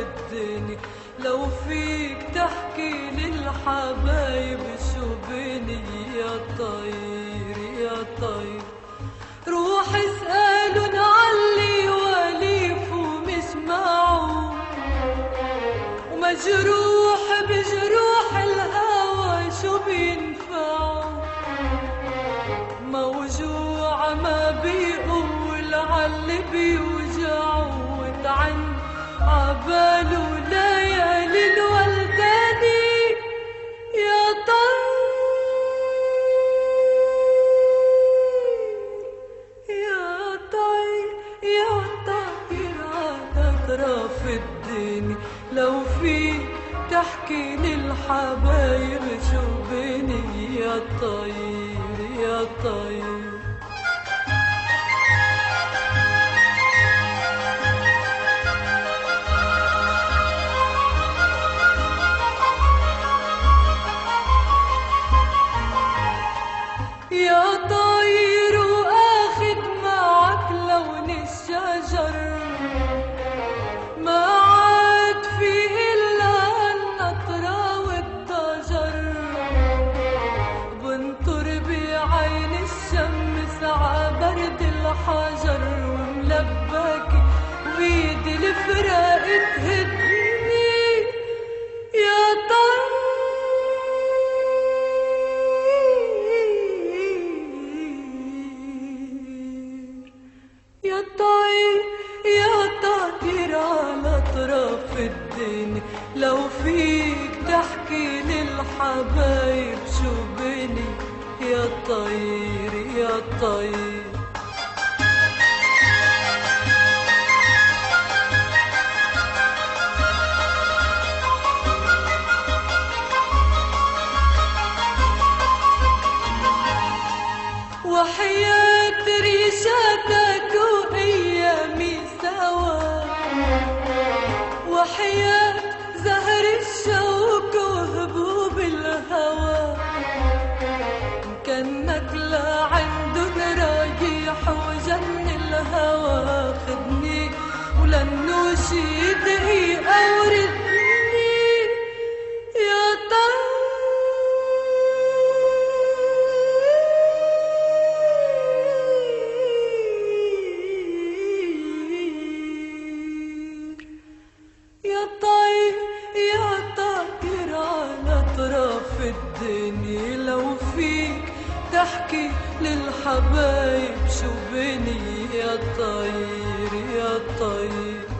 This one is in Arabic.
الدنيا، لو فيك تحكي للحبايب شو بيني يا طير يا طير. روح اسألن علي وليف ومش معه، ومجروح بجروح الهوى شو بينفعه. موجوع ما بيقول عاللي بيوجعه، وتعن عباله ليالي الولداني يا طير يا طير يا طير على أطراف الدنيا، لو فيك تحكي للحبايب شو بيني يا طير يا طير. يا طير وآخد معك لون الشجر، ما عاد في إلا النطرة والضجر. بنطر بعين الشمس عبرد الحجر، وملبكي وإيد الفراق تهدني يا طير يا طير يا طير على أطراف الدنيا، لو فيك تحكي للحبايب شو بيني يا طير يا طير. وحياة ريشاتك وأيامي سوا، وحياة زهر الشوك وهبوب الهوى، كأنك لعندن رايح وجن الهوى. خدني ولنوشي دقيقة وردني يا طير يا طير يا طير على أطراف الدنيا، لو فيك تحكي للحبايب شو بيني يا طير يا طير.